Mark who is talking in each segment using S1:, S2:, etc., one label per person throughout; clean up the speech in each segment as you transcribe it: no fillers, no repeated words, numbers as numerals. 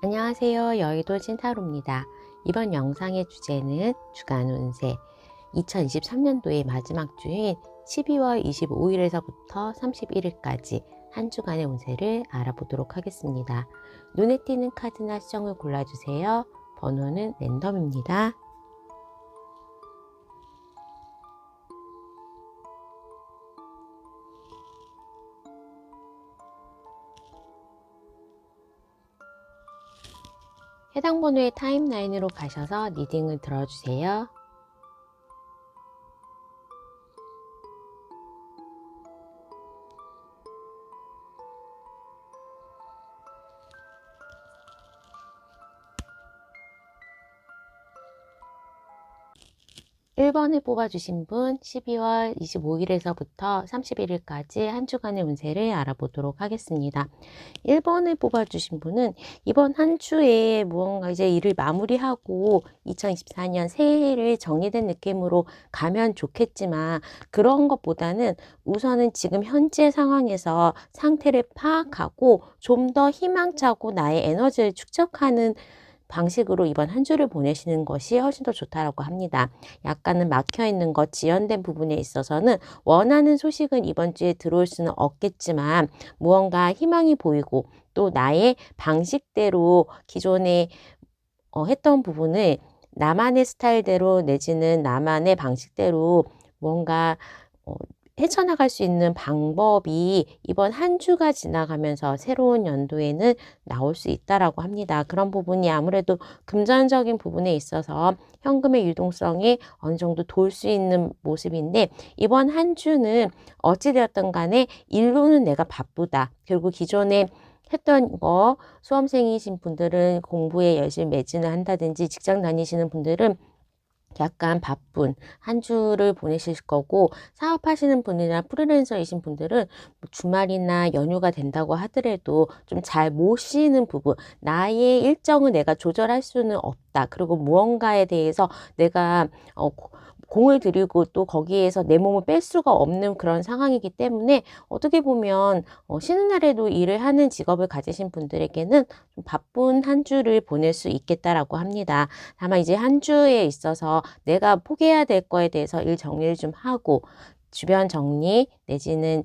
S1: 안녕하세요. 여의도 찐타로입니다. 이번 영상의 주제는 주간 운세 2023년도의 마지막 주인 12월 25일에서부터 31일까지 한 주간의 운세를 알아보도록 하겠습니다. 눈에 띄는 카드나 수정을 골라주세요. 번호는 랜덤입니다. 해당 번호의 타임라인으로 가셔서 리딩을 들어주세요. 1번을 뽑아주신 분 12월 25일에서부터 31일까지 한 주간의 운세를 알아보도록 하겠습니다. 1번을 뽑아주신 분은 이번 한 주에 무언가 이제 일을 마무리하고 2024년 새해를 정리된 느낌으로 가면 좋겠지만 그런 것보다는 우선은 지금 현재 상황에서 상태를 파악하고 좀 더 희망차고 나의 에너지를 축적하는 방식으로 이번 한 주를 보내시는 것이 훨씬 더 좋다라고 합니다. 약간은 막혀있는 것, 지연된 부분에 있어서는 원하는 소식은 이번 주에 들어올 수는 없겠지만 무언가 희망이 보이고 또 나의 방식대로 기존에 했던 부분을 나만의 스타일대로 내지는 나만의 방식대로 뭔가 헤쳐나갈 수 있는 방법이 이번 한 주가 지나가면서 새로운 연도에는 나올 수 있다라고 합니다. 그런 부분이 아무래도 금전적인 부분에 있어서 현금의 유동성이 어느 정도 돌 수 있는 모습인데 이번 한 주는 어찌되었든 간에 일로는 내가 바쁘다. 그리고 기존에 했던 거 수험생이신 분들은 공부에 열심히 매진을 한다든지 직장 다니시는 분들은 약간 바쁜 한 주를 보내실 거고 사업하시는 분이나 프리랜서이신 분들은 뭐 주말이나 연휴가 된다고 하더라도 좀 잘 못 쉬는 부분 나의 일정을 내가 조절할 수는 없다. 그리고 무언가에 대해서 내가 공을 들이고 또 거기에서 내 몸을 뺄 수가 없는 그런 상황이기 때문에 어떻게 보면 쉬는 날에도 일을 하는 직업을 가지신 분들에게는 좀 바쁜 한 주를 보낼 수 있겠다라고 합니다. 다만 이제 한 주에 있어서 내가 포기해야 될 거에 대해서 일 정리를 좀 하고 주변 정리 내지는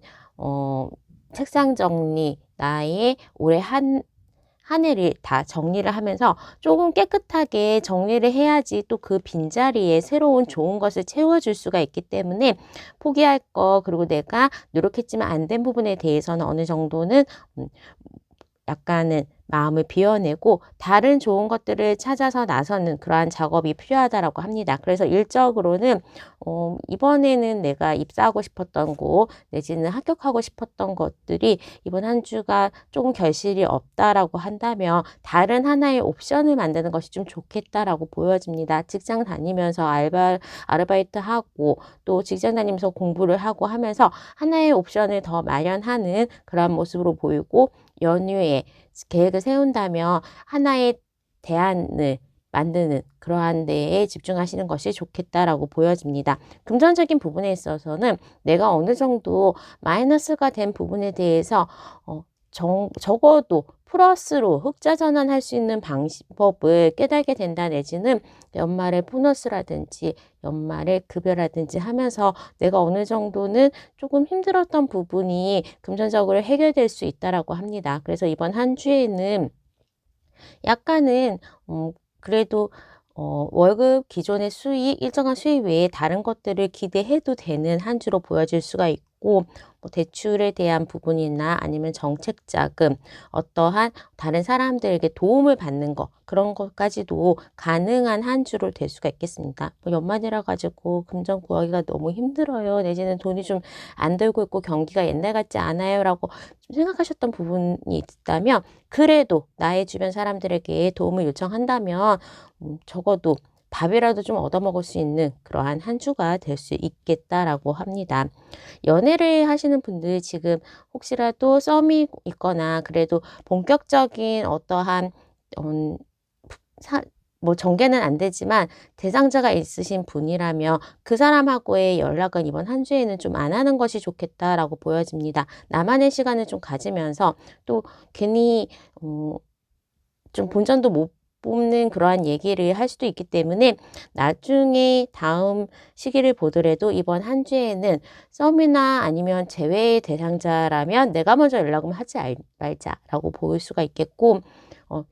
S1: 책상 정리 나의 올해 한 해를 다 정리를 하면서 조금 깨끗하게 정리를 해야지 또 그 빈자리에 새로운 좋은 것을 채워줄 수가 있기 때문에 포기할 거 그리고 내가 노력했지만 안 된 부분에 대해서는 어느 정도는 약간은 마음을 비워내고 다른 좋은 것들을 찾아서 나서는 그러한 작업이 필요하다라고 합니다. 그래서 일적으로는 이번에는 내가 입사하고 싶었던 곳 내지는 합격하고 싶었던 것들이 이번 한 주가 조금 결실이 없다라고 한다면 다른 하나의 옵션을 만드는 것이 좀 좋겠다라고 보여집니다. 직장 다니면서 아르바이트 하고 또 직장 다니면서 공부를 하고 하면서 하나의 옵션을 더 마련하는 그런 모습으로 보이고 연휴에 계획을 세운다면 하나의 대안을 만드는 그러한 데에 집중하시는 것이 좋겠다라고 보여집니다. 금전적인 부분에 있어서는 내가 어느 정도 마이너스가 된 부분에 대해서 적어도 플러스로 흑자 전환할 수 있는 방법을 깨달게 된다 내지는 연말에 보너스라든지 연말에 급여라든지 하면서 내가 어느 정도는 조금 힘들었던 부분이 금전적으로 해결될 수 있다라고 합니다. 그래서 이번 한 주에는 약간은 그래도 월급 기존의 수익, 일정한 수익 외에 다른 것들을 기대해도 되는 한 주로 보여질 수가 있고 뭐 대출에 대한 부분이나 아니면 정책 자금, 어떠한 다른 사람들에게 도움을 받는 것 그런 것까지도 가능한 한 주로 될 수가 있겠습니다. 뭐 연말이라 가지고 금전 구하기가 너무 힘들어요. 내지는 돈이 좀 안 들고 있고 경기가 옛날 같지 않아요라고 생각하셨던 부분이 있다면 그래도 나의 주변 사람들에게 도움을 요청한다면 적어도 밥이라도 좀 얻어먹을 수 있는 그러한 한 주가 될 수 있겠다라고 합니다. 연애를 하시는 분들 지금 혹시라도 썸이 있거나 그래도 본격적인 어떠한 뭐 전개는 안 되지만 대상자가 있으신 분이라면 그 사람하고의 연락은 이번 한 주에는 좀 안 하는 것이 좋겠다라고 보여집니다. 나만의 시간을 좀 가지면서 또 괜히 좀 본전도 못 뽑는 그러한 얘기를 할 수도 있기 때문에 나중에 다음 시기를 보더라도 이번 한 주에는 썸이나 아니면 제외의 대상자라면 내가 먼저 연락을 하지 말자라고 보일 수가 있겠고, 어,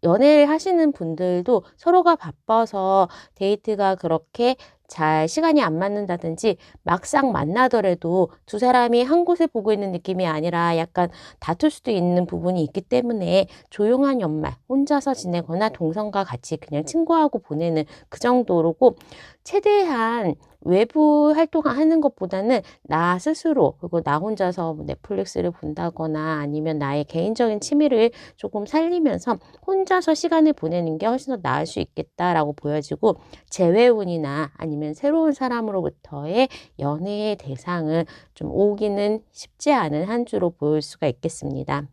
S1: 연애를 하시는 분들도 서로가 바빠서 데이트가 그렇게 잘 시간이 안 맞는다든지 막상 만나더라도 두 사람이 한 곳에 보고 있는 느낌이 아니라 약간 다툴 수도 있는 부분이 있기 때문에 조용한 연말, 혼자서 지내거나 동성과 같이 그냥 친구하고 보내는 그 정도로고, 최대한 외부 활동하는 것보다는 나 스스로, 그리고 나 혼자서 뭐 넷플릭스를 본다거나 아니면 나의 개인적인 취미를 조금 살리면서 혼자서 시간을 보내는 게 훨씬 더 나을 수 있겠다라고 보여지고, 재회운이나 아니면 새로운 사람으로부터의 연애의 대상을 좀 오기는 쉽지 않은 한 주로 보일 수가 있겠습니다.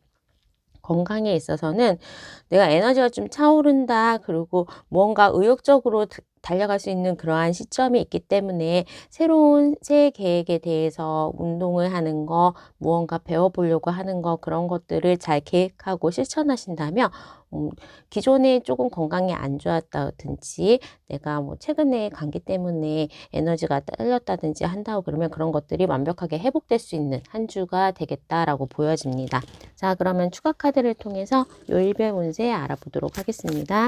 S1: 건강에 있어서는 내가 에너지가 좀 차오른다, 그리고 무언가 의욕적으로 달려갈 수 있는 그러한 시점이 있기 때문에 새로운 새해 계획에 대해서 운동을 하는 거, 무언가 배워보려고 하는 거, 그런 것들을 잘 계획하고 실천하신다면 기존에 조금 건강이 안 좋았다든지 내가 뭐 최근에 감기 때문에 에너지가 딸렸다든지 한다고 그러면 그런 것들이 완벽하게 회복될 수 있는 한 주가 되겠다라고 보여집니다. 자, 그러면 추가 카드를 통해서 요일별 운세 알아보도록 하겠습니다.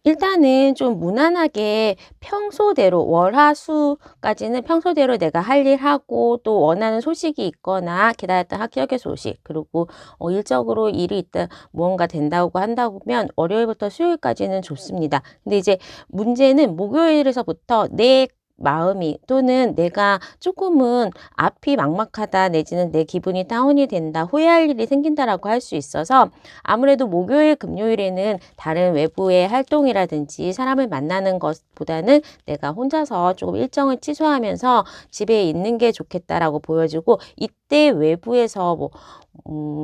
S1: 일단은 좀 무난하게 평소대로 월화수까지는 평소대로 내가 할 일 하고, 또 원하는 소식이 있거나 기다렸던 합격의 소식, 그리고 일적으로 일이 있다, 무언가 된다고 한다면 월요일부터 수요일까지는 좋습니다. 근데 이제 문제는 목요일에서부터 내 마음이, 또는 내가 조금은 앞이 막막하다, 내지는 내 기분이 다운이 된다, 후회할 일이 생긴다라고 할 수 있어서 아무래도 목요일, 금요일에는 다른 외부의 활동이라든지 사람을 만나는 것보다는 내가 혼자서 조금 일정을 취소하면서 집에 있는 게 좋겠다라고 보여지고, 이때 외부에서 뭐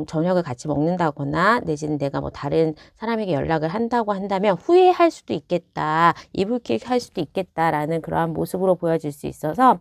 S1: 저녁을 같이 먹는다거나 내지는 내가 뭐 다른 사람에게 연락을 한다고 한다면 후회할 수도 있겠다, 이불킥 할 수도 있겠다라는 그러한 모습으로 보여질 수 있어서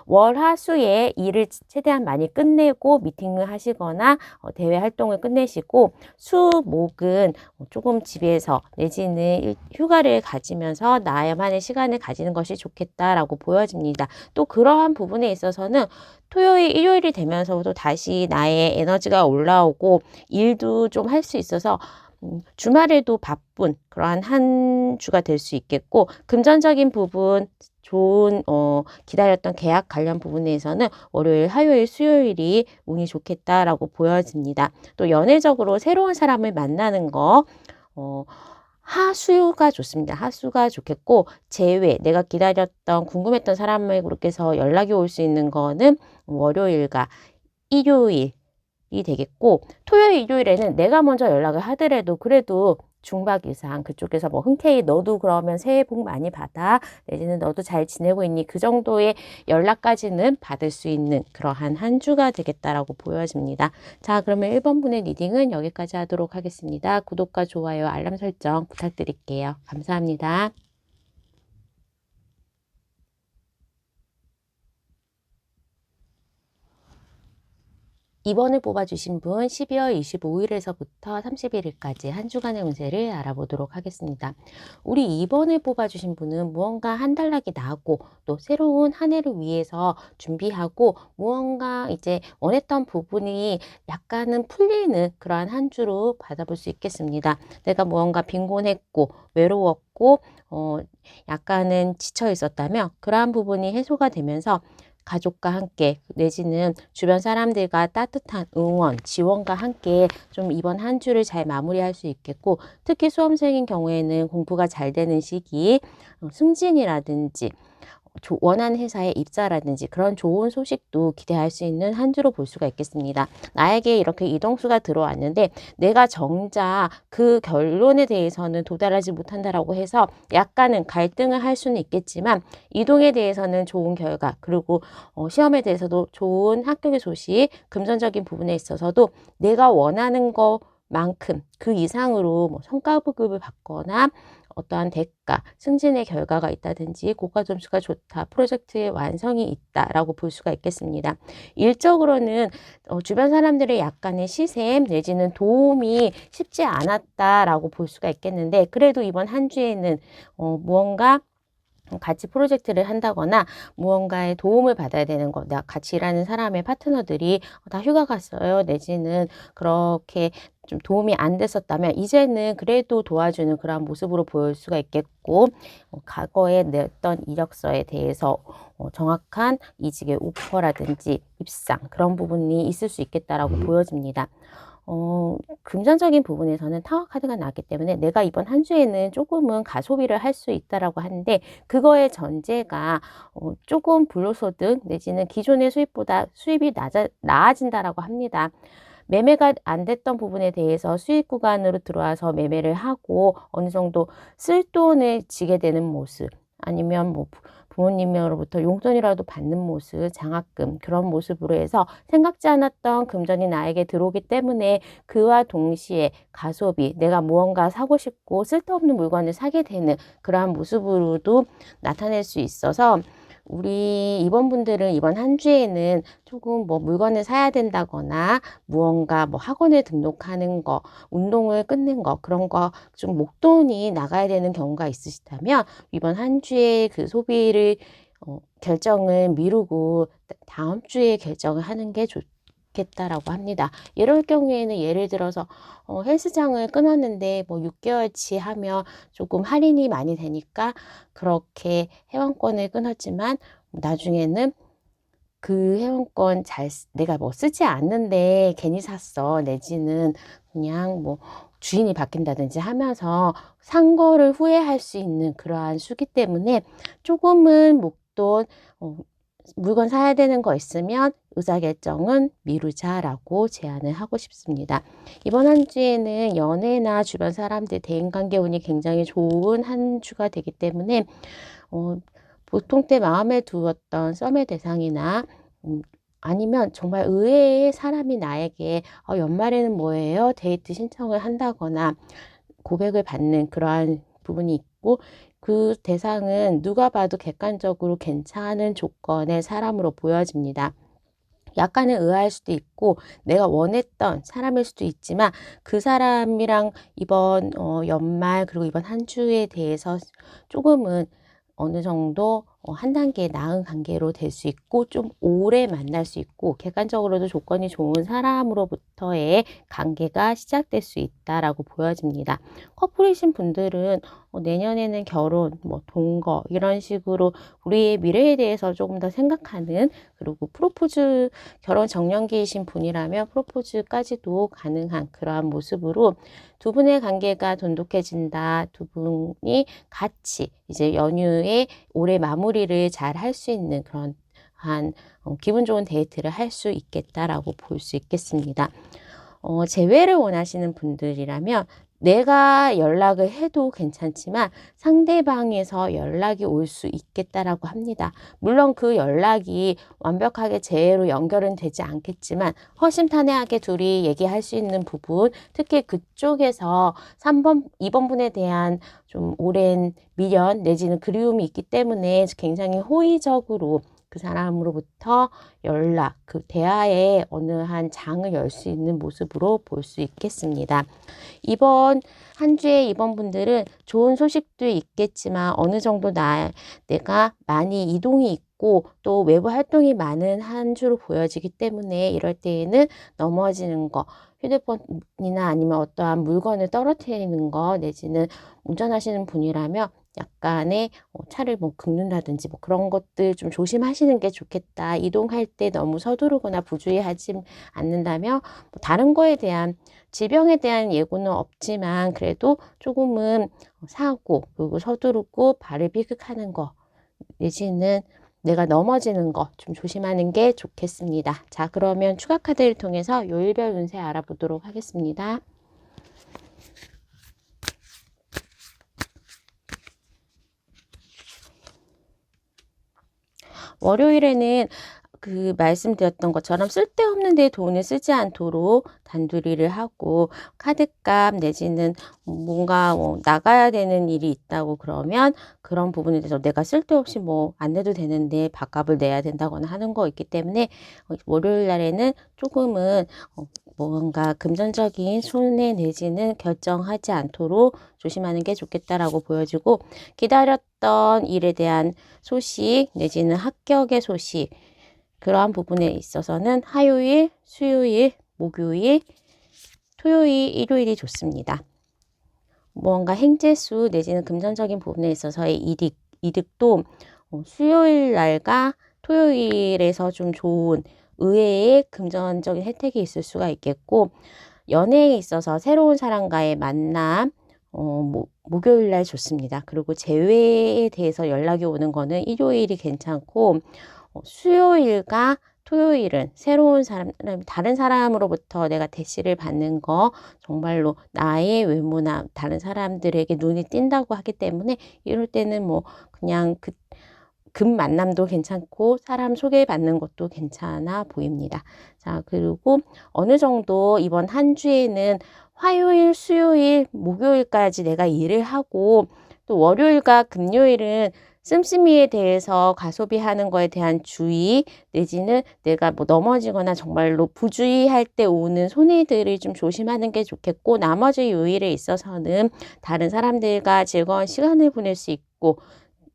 S1: 월, 화, 수에 일을 최대한 많이 끝내고 미팅을 하시거나 대외 활동을 끝내시고, 수, 목은 조금 집에서 내지는 휴가를 가지면서 나만의 시간을 가지는 것이 좋겠다라고 보여집니다. 또 그러한 부분에 있어서는 토요일, 일요일이 되면서도 다시 나의 에너지가 올라오고 일도 좀 할 수 있어서 주말에도 바쁜 그러한 한 주가 될 수 있겠고, 금전적인 부분, 좋은 기다렸던 계약 관련 부분에서는 월요일, 화요일, 수요일이 운이 좋겠다라고 보여집니다. 또 연애적으로 새로운 사람을 만나는 거 하수가 좋습니다. 하수가 좋겠고, 제외, 내가 기다렸던 궁금했던 사람에게서 연락이 올 수 있는 거는 월요일과 일요일이 되겠고, 토요일, 일요일에는 내가 먼저 연락을 하더라도 그래도 중박 이상 그쪽에서 뭐 흔쾌히 너도 그러면 새해 복 많이 받아, 내지는 너도 잘 지내고 있니, 그 정도의 연락까지는 받을 수 있는 그러한 한 주가 되겠다라고 보여집니다. 자, 그러면 1번 분의 리딩은 여기까지 하도록 하겠습니다. 구독과 좋아요, 알람 설정 부탁드릴게요. 감사합니다. 2번을 뽑아주신 분 12월 25일에서부터 31일까지 한 주간의 운세를 알아보도록 하겠습니다. 우리 2번을 뽑아주신 분은 무언가 한 단락이 나고, 또 새로운 한 해를 위해서 준비하고, 무언가 이제 원했던 부분이 약간은 풀리는 그러한 한 주로 받아볼 수 있겠습니다. 내가 무언가 빈곤했고 외로웠고 약간은 지쳐 있었다면 그러한 부분이 해소가 되면서 가족과 함께 내지는 주변 사람들과 따뜻한 응원, 지원과 함께 좀 이번 한 주를 잘 마무리할 수 있겠고, 특히 수험생인 경우에는 공부가 잘 되는 시기, 승진이라든지 원하는 회사에 입사라든지 그런 좋은 소식도 기대할 수 있는 한 주로 볼 수가 있겠습니다. 나에게 이렇게 이동수가 들어왔는데 내가 정작 그 결론에 대해서는 도달하지 못한다라고 해서 약간은 갈등을 할 수는 있겠지만 이동에 대해서는 좋은 결과, 그리고 시험에 대해서도 좋은 합격의 소식, 금전적인 부분에 있어서도 내가 원하는 것만큼 그 이상으로 뭐 성과급을 받거나 어떠한 대가, 승진의 결과가 있다든지 고가 점수가 좋다, 프로젝트의 완성이 있다라고 볼 수가 있겠습니다. 일적으로는 주변 사람들의 약간의 시샘 내지는 도움이 쉽지 않았다라고 볼 수가 있겠는데, 그래도 이번 한 주에는 무언가 같이 프로젝트를 한다거나 무언가의 도움을 받아야 되는 거, 나 같이 일하는 사람의 파트너들이 다 휴가 갔어요 내지는 그렇게 좀 도움이 안 됐었다면 이제는 그래도 도와주는 그런 모습으로 보일 수가 있겠고, 과거에 냈던 이력서에 대해서 정확한 이직의 오퍼라든지 입상, 그런 부분이 있을 수 있겠다라고 보여집니다. 금전적인 부분에서는 타워 카드가 나왔기 때문에 내가 이번 한 주에는 조금은 가소비를 할 수 있다라고 하는데, 그거의 전제가 조금 불로소득 내지는 기존의 수입보다 수입이 나아진다라고 합니다. 매매가 안 됐던 부분에 대해서 수익 구간으로 들어와서 매매를 하고 어느 정도 쓸 돈을 지게 되는 모습, 아니면 뭐 부모님으로부터 용돈이라도 받는 모습, 장학금, 그런 모습으로 해서 생각지 않았던 금전이 나에게 들어오기 때문에 그와 동시에 가소비, 내가 무언가 사고 싶고 쓸데없는 물건을 사게 되는 그러한 모습으로도 나타낼 수 있어서, 우리 이번 분들은 이번 한 주에는 조금 뭐 물건을 사야 된다거나 무언가 뭐 학원에 등록하는 거, 운동을 끊는 거, 그런 거 좀 목돈이 나가야 되는 경우가 있으시다면 이번 한 주에 그 소비를 결정을 미루고 다음 주에 결정을 하는 게 좋겠다라고 합니다. 이럴 경우에는 예를 들어서 헬스장을 끊었는데 뭐 6개월치 하면 조금 할인이 많이 되니까 그렇게 회원권을 끊었지만 나중에는 그 회원권 내가 뭐 쓰지 않는데 괜히 샀어, 내지는 그냥 뭐 주인이 바뀐다든지 하면서 산 거를 후회할 수 있는 그러한 수기 때문에 조금은 목돈, 물건 사야 되는 거 있으면 의사결정은 미루자라고 제안을 하고 싶습니다. 이번 한 주에는 연애나 주변 사람들 대인관계 운이 굉장히 좋은 한 주가 되기 때문에 보통 때 마음에 두었던 썸의 대상이나 아니면 정말 의외의 사람이 나에게 연말에는 뭐예요? 데이트 신청을 한다거나 고백을 받는 그러한 부분이 있고, 그 대상은 누가 봐도 객관적으로 괜찮은 조건의 사람으로 보여집니다. 약간은 의아할 수도 있고 내가 원했던 사람일 수도 있지만 그 사람이랑 이번 연말 그리고 이번 한 주에 대해서 조금은 어느 정도 한 단계 나은 관계로 될 수 있고 좀 오래 만날 수 있고 객관적으로도 조건이 좋은 사람으로부터의 관계가 시작될 수 있다라고 보여집니다. 커플이신 분들은 내년에는 결혼, 뭐 동거 이런 식으로 우리의 미래에 대해서 조금 더 생각하는, 그리고 프로포즈, 결혼 정년기이신 분이라면 프로포즈까지도 가능한 그러한 모습으로 두 분의 관계가 돈독해진다. 두 분이 같이 이제 연휴에 올해 마무리를 잘 할 수 있는 그런 기분 좋은 데이트를 할 수 있겠다라고 볼 수 있겠습니다. 재회를 원하시는 분들이라면 내가 연락을 해도 괜찮지만 상대방에서 연락이 올 수 있겠다라고 합니다. 물론 그 연락이 완벽하게 재회로 연결은 되지 않겠지만 허심탄회하게 둘이 얘기할 수 있는 부분, 특히 그쪽에서 3번, 2번 분에 대한 좀 오랜 미련 내지는 그리움이 있기 때문에 굉장히 호의적으로 그 사람으로부터 연락, 그 대화에 어느 한 장을 열 수 있는 모습으로 볼 수 있겠습니다. 이번 한 주에 이번 분들은 좋은 소식도 있겠지만 어느 정도 내가 많이 이동이 있고 또 외부 활동이 많은 한 주로 보여지기 때문에 이럴 때에는 넘어지는 거, 휴대폰이나 아니면 어떠한 물건을 떨어뜨리는 거 내지는 운전하시는 분이라면 약간의 차를 뭐 긁는다든지 뭐 그런 것들 좀 조심하시는 게 좋겠다. 이동할 때 너무 서두르거나 부주의하지 않는다면 뭐 다른 거에 대한 질병에 대한 예고는 없지만 그래도 조금은 사고 그리고 서두르고 발을 삐끗하는 거 내지는 내가 넘어지는 거 좀 조심하는 게 좋겠습니다. 자, 그러면 추가 카드를 통해서 요일별 운세 알아보도록 하겠습니다. 월요일에는 말씀드렸던 것처럼 쓸데없는 데 돈을 쓰지 않도록 단둘이를 하고, 카드값 내지는 뭔가 나가야 되는 일이 있다고 그러면 그런 부분에 대해서 내가 쓸데없이 안 내도 되는데 밥값을 내야 된다거나 하는 거 있기 때문에 월요일 날에는 조금은 뭔가 금전적인 손해 내지는 결정하지 않도록 조심하는 게 좋겠다라고 보여지고, 기다렸던 일에 대한 소식 내지는 합격의 소식, 그러한 부분에 있어서는 화요일, 수요일, 목요일, 토요일, 일요일이 좋습니다. 뭔가 행재수 내지는 금전적인 부분에 있어서의 이득도 수요일 날과 토요일에서 좀 좋은 의외의 금전적인 혜택이 있을 수가 있겠고, 연애에 있어서 새로운 사람과의 만남, 목요일 날 좋습니다. 그리고 재회에 대해서 연락이 오는 거는 일요일이 괜찮고, 수요일과 토요일은 새로운 사람, 다른 사람으로부터 내가 대시를 받는 거, 정말로 나의 외모나 다른 사람들에게 눈이 띈다고 하기 때문에 이럴 때는 그냥 급 만남도 괜찮고 사람 소개받는 것도 괜찮아 보입니다. 자, 그리고 어느 정도 이번 한 주에는 화요일, 수요일, 목요일까지 내가 일을 하고, 또 월요일과 금요일은 씀씀이에 대해서 과소비하는 거에 대한 주의 내지는 내가 넘어지거나 정말로 부주의할 때 오는 손해들을 좀 조심하는 게 좋겠고, 나머지 요일에 있어서는 다른 사람들과 즐거운 시간을 보낼 수 있고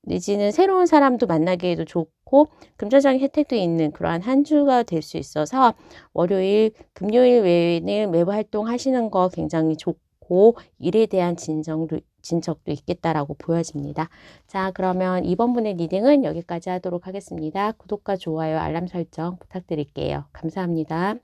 S1: 내지는 새로운 사람도 만나기에도 좋고 금전적인 혜택도 있는 그러한 한 주가 될 수 있어서 월요일, 금요일 외에는 외부 활동하시는 거 굉장히 좋고 일에 대한 진척도 있겠다라고 보여집니다. 자, 그러면 이번 분의 리딩은 여기까지 하도록 하겠습니다. 구독과 좋아요, 알람 설정 부탁드릴게요. 감사합니다.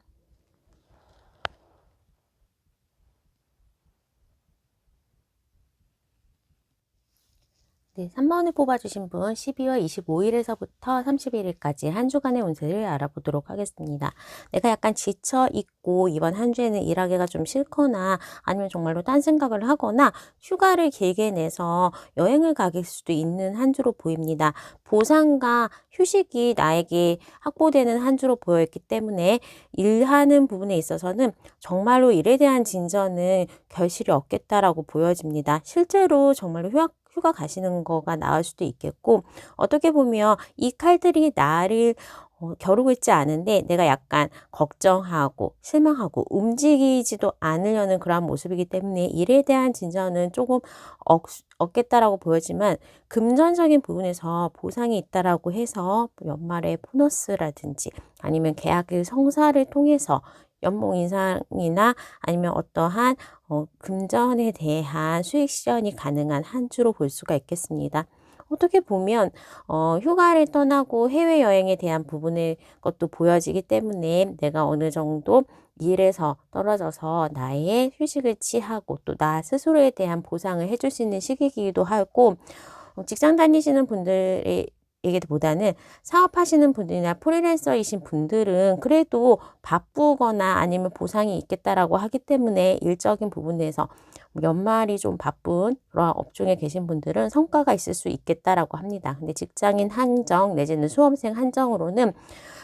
S1: 네, 3번을 뽑아주신 분 12월 25일에서부터 31일까지 한 주간의 운세를 알아보도록 하겠습니다. 내가 약간 지쳐 있고 이번 한 주에는 일하기가 좀 싫거나 아니면 정말로 딴 생각을 하거나 휴가를 길게 내서 여행을 가길 수도 있는 한 주로 보입니다. 보상과 휴식이 나에게 확보되는 한 주로 보여있기 때문에 일하는 부분에 있어서는 정말로 일에 대한 진전은 결실이 없겠다라고 보여집니다. 실제로 정말로 휴가 가시는 거가 나을 수도 있겠고, 어떻게 보면 이 칼들이 나를 겨루고 있지 않은데 내가 약간 걱정하고 실망하고 움직이지도 않으려는 그런 모습이기 때문에 일에 대한 진전은 조금 없겠다라고 보여지만, 금전적인 부분에서 보상이 있다라고 해서 연말에 보너스라든지 아니면 계약일 성사를 통해서 연봉 인상이나 아니면 어떠한 금전에 대한 수익 실현이 가능한 한 주로 볼 수가 있겠습니다. 어떻게 보면 휴가를 떠나고 해외여행에 대한 부분의 것도 보여지기 때문에 내가 어느 정도 일에서 떨어져서 나의 휴식을 취하고 또 나 스스로에 대한 보상을 해줄 수 있는 시기이기도 하고, 직장 다니시는 분들의 얘기보다는 사업하시는 분들이나 프리랜서이신 분들은 그래도 바쁘거나 아니면 보상이 있겠다라고 하기 때문에 일적인 부분에서 연말이 좀 바쁜 그런 업종에 계신 분들은 성과가 있을 수 있겠다라고 합니다. 근데 직장인 한정 내지는 수험생 한정으로는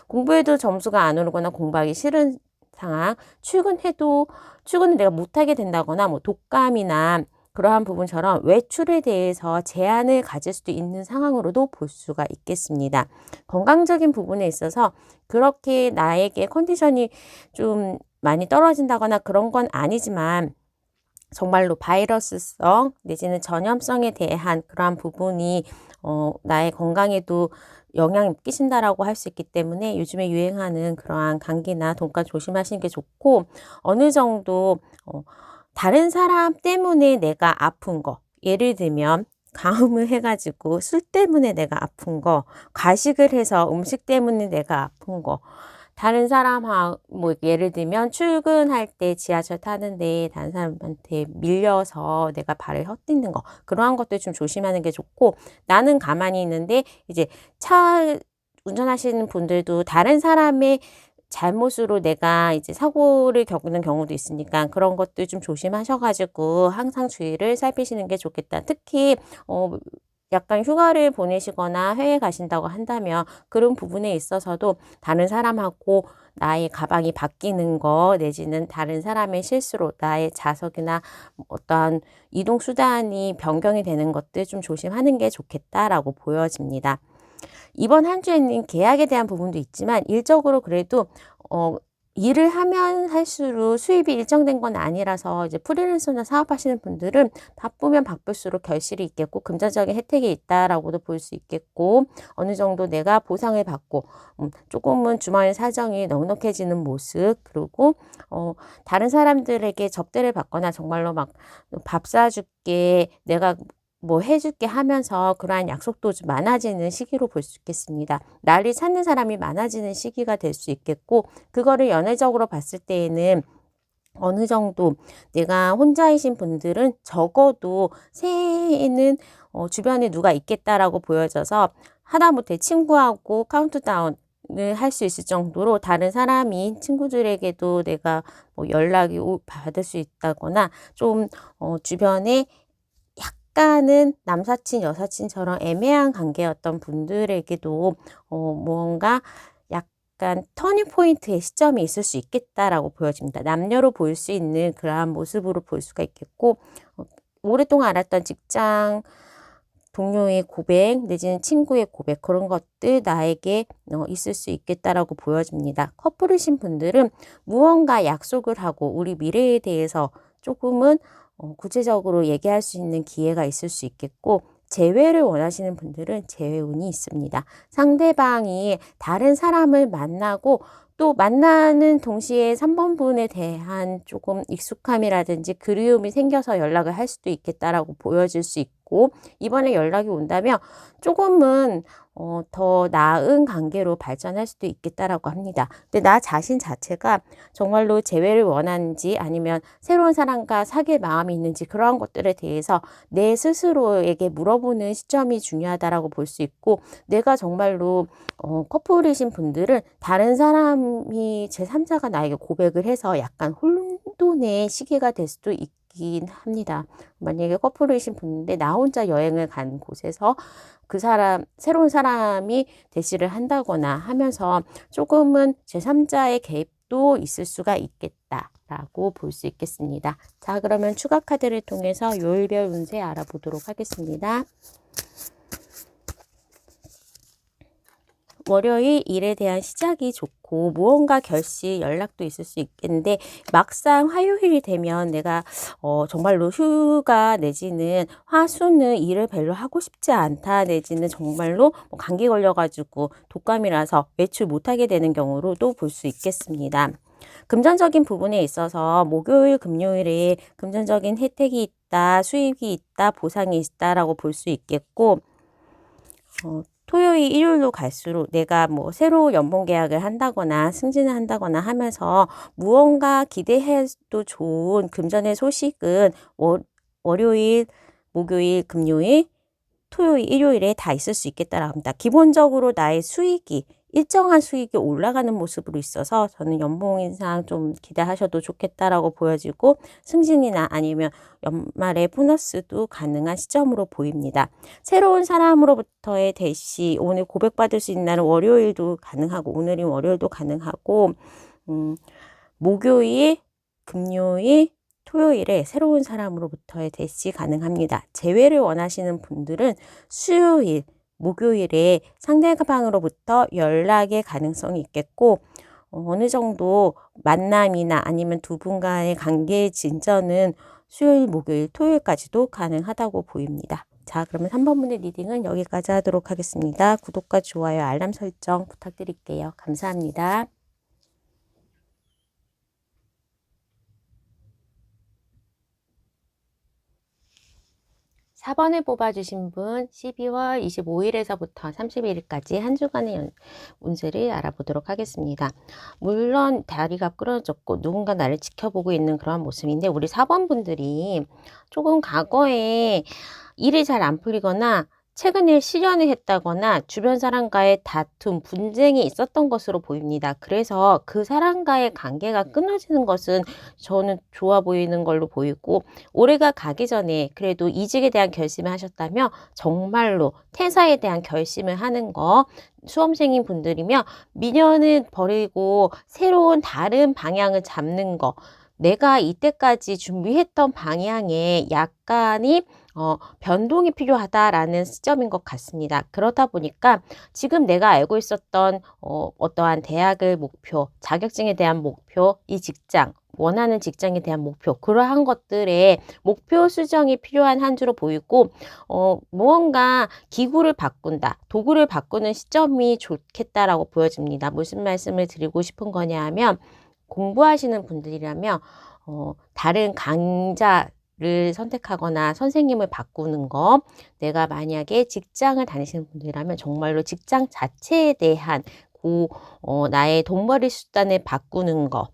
S1: 공부해도 점수가 안 오르거나 공부하기 싫은 상황, 출근을 내가 못하게 된다거나 독감이나 그러한 부분처럼 외출에 대해서 제한을 가질 수도 있는 상황으로도 볼 수가 있겠습니다. 건강적인 부분에 있어서 그렇게 나에게 컨디션이 좀 많이 떨어진다거나 그런 건 아니지만, 정말로 바이러스성 내지는 전염성에 대한 그러한 부분이 나의 건강에도 영향을 끼친다라고 할 수 있기 때문에 요즘에 유행하는 그러한 감기나 독감 조심하시는 게 좋고, 어느 정도 다른 사람 때문에 내가 아픈 거, 예를 들면 가음을 해가지고 술 때문에 내가 아픈 거, 과식을 해서 음식 때문에 내가 아픈 거, 다른 사람하고 뭐 예를 들면 출근할 때 지하철 타는데 다른 사람한테 밀려서 내가 발을 헛디딘 거 그러한 것들 좀 조심하는 게 좋고 나는 가만히 있는데 이제 차 운전하시는 분들도 다른 사람의 잘못으로 내가 이제 사고를 겪는 경우도 있으니까 그런 것들 좀 조심하셔 가지고 항상 주의를 살피시는 게 좋겠다. 특히 약간 휴가를 보내시거나 해외에 가신다고 한다면 그런 부분에 있어서도 다른 사람하고 나의 가방이 바뀌는 거 내지는 다른 사람의 실수로 나의 좌석이나 어떠한 이동 수단이 변경이 되는 것들 좀 조심하는 게 좋겠다라고 보여집니다. 이번 한 주에는 계약에 대한 부분도 있지만 일적으로 그래도 일을 하면 할수록 수입이 일정된 건 아니라서 이제 프리랜서나 사업하시는 분들은 바쁘면 바쁠수록 결실이 있겠고 금전적인 혜택이 있다라고도 볼 수 있겠고 어느 정도 내가 보상을 받고 조금은 주말 사정이 넉넉해지는 모습 그리고 다른 사람들에게 접대를 받거나 정말로 막 밥 사줄게 내가 뭐 해줄게 하면서 그러한 약속도 좀 많아지는 시기로 볼 수 있겠습니다. 나를 찾는 사람이 많아지는 시기가 될 수 있겠고 그거를 연애적으로 봤을 때에는 어느 정도 내가 혼자이신 분들은 적어도 새해에는 주변에 누가 있겠다라고 보여져서 하다못해 친구하고 카운트다운을 할 수 있을 정도로 다른 사람이 친구들에게도 내가 뭐 연락이 받을 수 있다거나 좀 주변에 약간은 남사친, 여사친처럼 애매한 관계였던 분들에게도 무언가 약간 터닝 포인트의 시점이 있을 수 있겠다라고 보여집니다. 남녀로 볼 수 있는 그러한 모습으로 볼 수가 있겠고 오랫동안 알았던 직장 동료의 고백 내지는 친구의 고백 그런 것들 나에게 있을 수 있겠다라고 보여집니다. 커플이신 분들은 무언가 약속을 하고 우리 미래에 대해서 조금은 구체적으로 얘기할 수 있는 기회가 있을 수 있겠고 재회를 원하시는 분들은 재회운이 있습니다. 상대방이 다른 사람을 만나고 또 만나는 동시에 3번 분에 대한 조금 익숙함이라든지 그리움이 생겨서 연락을 할 수도 있겠다라고 보여질 수 있고 이번에 연락이 온다면 조금은 더 나은 관계로 발전할 수도 있겠다라고 합니다. 근데 나 자신 자체가 정말로 재회를 원하는지 아니면 새로운 사람과 사귈 마음이 있는지 그러한 것들에 대해서 내 스스로에게 물어보는 시점이 중요하다라고 볼 수 있고 내가 정말로 커플이신 분들은 다른 사람이 제3자가 나에게 고백을 해서 약간 혼돈의 시기가 될 수도 있긴 합니다. 만약에 커플이신 분인데 나 혼자 여행을 간 곳에서 그 사람, 새로운 사람이 대시를 한다거나 하면서 조금은 제3자의 개입도 있을 수가 있겠다라고 볼 수 있겠습니다. 자, 그러면 추가 카드를 통해서 요일별 운세 알아보도록 하겠습니다. 월요일 일에 대한 시작이 좋고 무언가 결실 연락도 있을 수 있겠는데 막상 화요일이 되면 내가 정말로 휴가 내지는 화수는 일을 별로 하고 싶지 않다 내지는 정말로 뭐 감기 걸려가지고 독감이라서 외출 못하게 되는 경우로도 볼 수 있겠습니다. 금전적인 부분에 있어서 목요일 금요일에 금전적인 혜택이 있다 수익이 있다 보상이 있다라고 볼 수 있겠고 토요일, 일요일로 갈수록 내가 뭐 새로 연봉 계약을 한다거나 승진을 한다거나 하면서 무언가 기대해도 좋은 금전의 소식은 월요일, 목요일, 금요일, 토요일, 일요일에 다 있을 수 있겠다라고 합니다. 기본적으로 나의 수익이 일정한 수익이 올라가는 모습으로 있어서 저는 연봉 인상 좀 기대하셔도 좋겠다라고 보여지고 승진이나 아니면 연말에 보너스도 가능한 시점으로 보입니다. 새로운 사람으로부터의 대시 오늘 고백받을 수 있는 날은 월요일도 가능하고 오늘이 월요일도 가능하고 목요일, 금요일, 토요일에 새로운 사람으로부터의 대시 가능합니다. 재회를 원하시는 분들은 수요일, 목요일에 상대방으로부터 연락의 가능성이 있겠고 어느 정도 만남이나 아니면 두 분 간의 관계의 진전은 수요일, 목요일, 토요일까지도 가능하다고 보입니다. 자, 그러면 3번분의 리딩은 여기까지 하도록 하겠습니다. 구독과 좋아요, 알람 설정 부탁드릴게요. 감사합니다. 4번을 뽑아주신 분 12월 25일에서부터 31일까지 한 주간의 운세를 알아보도록 하겠습니다. 물론 다리가 끊어졌고 누군가 나를 지켜보고 있는 그런 모습인데 우리 4번 분들이 조금 과거에 일이 잘 안 풀리거나 최근에 실연을 했다거나 주변 사람과의 다툼, 분쟁이 있었던 것으로 보입니다. 그래서 그 사람과의 관계가 끊어지는 것은 저는 좋아 보이는 걸로 보이고 올해가 가기 전에 그래도 이직에 대한 결심을 하셨다면 정말로 퇴사에 대한 결심을 하는 거 수험생인 분들이며 미련을 버리고 새로운 다른 방향을 잡는 거 내가 이때까지 준비했던 방향에 약간의 변동이 필요하다라는 시점인 것 같습니다. 그러다 보니까 지금 내가 알고 있었던 어떠한 대학을 목표, 자격증에 대한 목표, 이 직장, 원하는 직장에 대한 목표, 그러한 것들의 목표 수정이 필요한 한 주로 보이고 무언가 기구를 바꾼다, 도구를 바꾸는 시점이 좋겠다라고 보여집니다. 무슨 말씀을 드리고 싶은 거냐 하면 공부하시는 분들이라면 다른 강좌를 선택하거나 선생님을 바꾸는 거, 내가 만약에 직장을 다니시는 분들이라면 정말로 직장 자체에 대한 나의 돈벌이 수단을 바꾸는 거,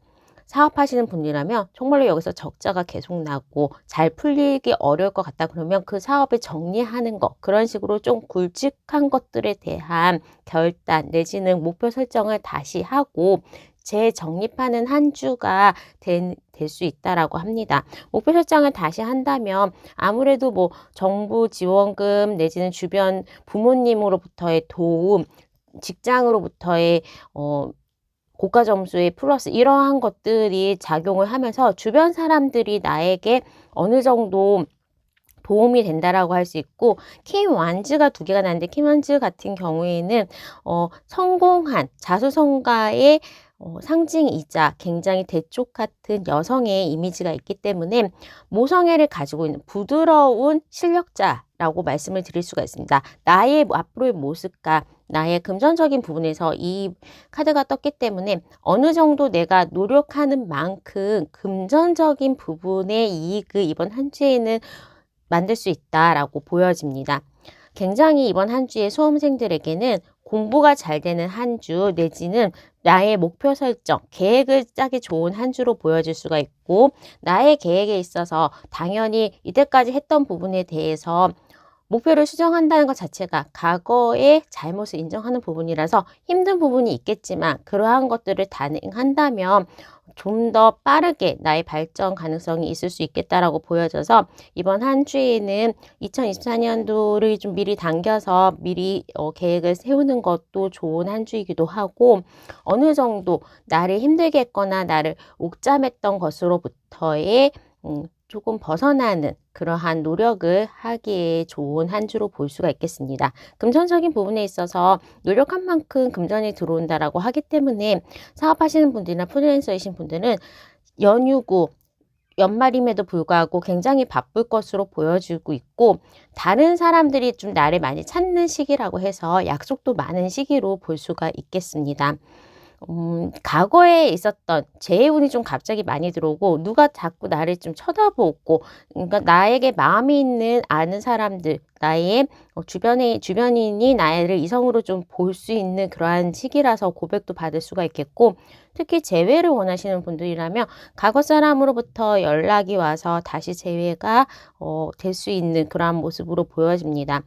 S1: 사업하시는 분이라면 정말로 여기서 적자가 계속 나고 잘 풀리기 어려울 것 같다 그러면 그 사업을 정리하는 것, 그런 식으로 좀 굵직한 것들에 대한 결단 내지는 목표 설정을 다시 하고 재정립하는 한 주가 될 수 있다라고 합니다. 목표 설정을 다시 한다면 아무래도 뭐 정부 지원금 내지는 주변 부모님으로부터의 도움, 직장으로부터의 고가 점수의 플러스 이러한 것들이 작용을 하면서 주변 사람들이 나에게 어느 정도 도움이 된다라고 할 수 있고 킹완즈가 두 개가 나는데 킹완즈 같은 경우에는 성공한 자수성가의 상징이자 굉장히 대쪽 같은 여성의 이미지가 있기 때문에 모성애를 가지고 있는 부드러운 실력자라고 말씀을 드릴 수가 있습니다. 나의 앞으로의 모습과 나의 금전적인 부분에서 이 카드가 떴기 때문에 어느 정도 내가 노력하는 만큼 금전적인 부분의 이익을 이번 한 주에는 만들 수 있다라고 보여집니다. 굉장히 이번 한 주의 수험생들에게는 공부가 잘 되는 한 주 내지는 나의 목표 설정, 계획을 짜기 좋은 한 주로 보여질 수가 있고 나의 계획에 있어서 당연히 이때까지 했던 부분에 대해서 목표를 수정한다는 것 자체가 과거의 잘못을 인정하는 부분이라서 힘든 부분이 있겠지만 그러한 것들을 단행한다면 좀 더 빠르게 나의 발전 가능성이 있을 수 있겠다라고 보여져서 이번 한 주에는 2024년도를 좀 미리 당겨서 미리 계획을 세우는 것도 좋은 한 주이기도 하고 어느 정도 나를 힘들게 했거나 나를 옥잠했던 것으로부터의 조금 벗어나는 그러한 노력을 하기에 좋은 한 주로 볼 수가 있겠습니다. 금전적인 부분에 있어서 노력한 만큼 금전이 들어온다라고 하기 때문에 사업하시는 분들이나 프리랜서이신 분들은 연휴고 연말임에도 불구하고 굉장히 바쁠 것으로 보여지고 있고 다른 사람들이 좀 나를 많이 찾는 시기라고 해서 약속도 많은 시기로 볼 수가 있겠습니다. 과거에 있었던 재해운이 좀 갑자기 많이 들어오고 누가 자꾸 나를 좀 쳐다보고 그러니까 나에게 마음이 있는 아는 사람들 나의 주변인이 나를 이성으로 좀 볼 수 있는 그러한 시기라서 고백도 받을 수가 있겠고 특히 재회를 원하시는 분들이라면 과거 사람으로부터 연락이 와서 다시 재회가 될 수 있는 그러한 모습으로 보여집니다.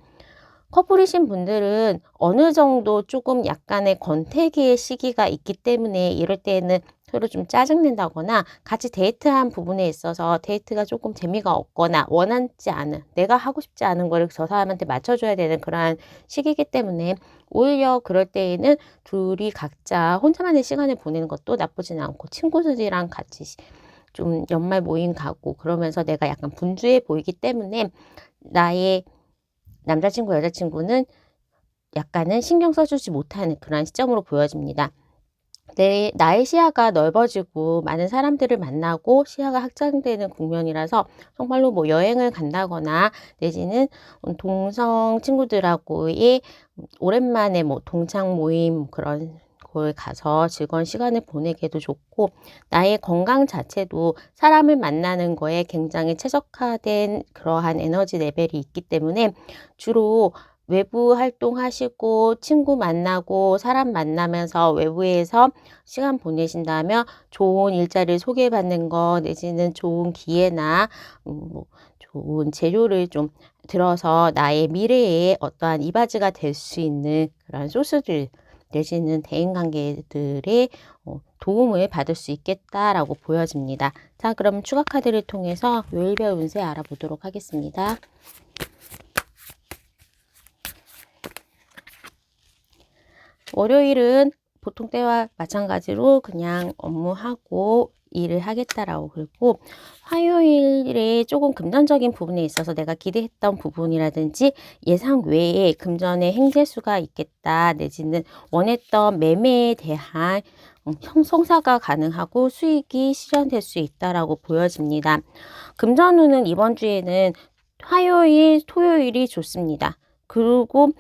S1: 커플이신 분들은 어느 정도 조금 약간의 권태기의 시기가 있기 때문에 이럴 때에는 서로 좀 짜증낸다거나 같이 데이트한 부분에 있어서 데이트가 조금 재미가 없거나 원하지 않은 내가 하고 싶지 않은 거를 저 사람한테 맞춰줘야 되는 그러한 시기이기 때문에 오히려 그럴 때에는 둘이 각자 혼자만의 시간을 보내는 것도 나쁘진 않고 친구들이랑 같이 좀 연말 모임 가고 그러면서 내가 약간 분주해 보이기 때문에 나의 남자친구, 여자친구는 약간은 신경 써주지 못하는 그런 시점으로 보여집니다. 나의 시야가 넓어지고 많은 사람들을 만나고 시야가 확장되는 국면이라서 정말로 뭐 여행을 간다거나 내지는 동성 친구들하고의 오랜만에 뭐 동창 모임 그런 거기 가서 즐거운 시간을 보내기도 좋고 나의 건강 자체도 사람을 만나는 거에 굉장히 최적화된 그러한 에너지 레벨이 있기 때문에 주로 외부 활동하시고 친구 만나고 사람 만나면서 외부에서 시간 보내신다면 좋은 일자리를 소개받는 거 내지는 좋은 기회나 뭐 좋은 재료를 좀 들어서 나의 미래에 어떠한 이바지가 될 수 있는 그런 소스들 내지는 대인관계들의 도움을 받을 수 있겠다라고 보여집니다. 자, 그럼 추가 카드를 통해서 요일별 운세 알아보도록 하겠습니다. 월요일은 보통 때와 마찬가지로 그냥 업무하고 일을 하겠다라고 그러고 화요일에 조금 금전적인 부분에 있어서 내가 기대했던 부분이라든지 예상 외에 금전의 행재수가 있겠다 내지는 원했던 매매에 대한 성사가 가능하고 수익이 실현될 수 있다라고 보여집니다. 금전운은 이번 주에는 화요일, 토요일이 좋습니다. 그리고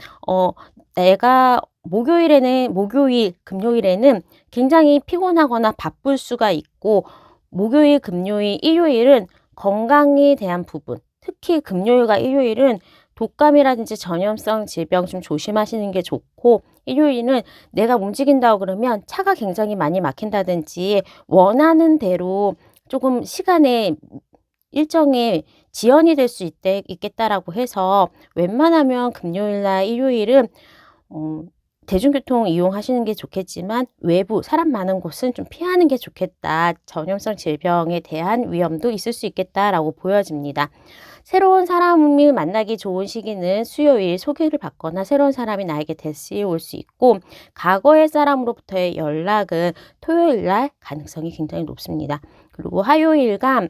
S1: 내가 목요일, 금요일에는 굉장히 피곤하거나 바쁠 수가 있고 목요일, 금요일, 일요일은 건강에 대한 부분, 특히 금요일과 일요일은 독감이라든지 전염성 질병 좀 조심하시는 게 좋고 일요일은 내가 움직인다고 그러면 차가 굉장히 많이 막힌다든지 원하는 대로 조금 시간에 일정에 지연이 될 수 있겠다라고 해서 웬만하면 금요일날 일요일은 대중교통 이용하시는 게 좋겠지만 외부 사람 많은 곳은 좀 피하는 게 좋겠다. 전염성 질병에 대한 위험도 있을 수 있겠다라고 보여집니다. 새로운 사람을 만나기 좋은 시기는 수요일 소개를 받거나 새로운 사람이 나에게 대시에 올 수 있고 과거의 사람으로부터의 연락은 토요일 날 가능성이 굉장히 높습니다. 그리고 화요일과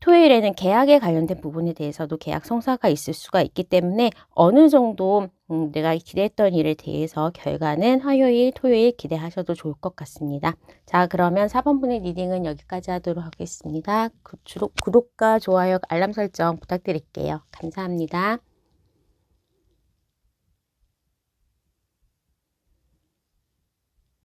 S1: 토요일에는 계약에 관련된 부분에 대해서도 계약 성사가 있을 수가 있기 때문에 어느 정도 내가 기대했던 일에 대해서 결과는 화요일, 토요일 기대하셔도 좋을 것 같습니다. 자, 그러면 4번분의 리딩은 여기까지 하도록 하겠습니다. 구독과 좋아요, 알람 설정 부탁드릴게요. 감사합니다.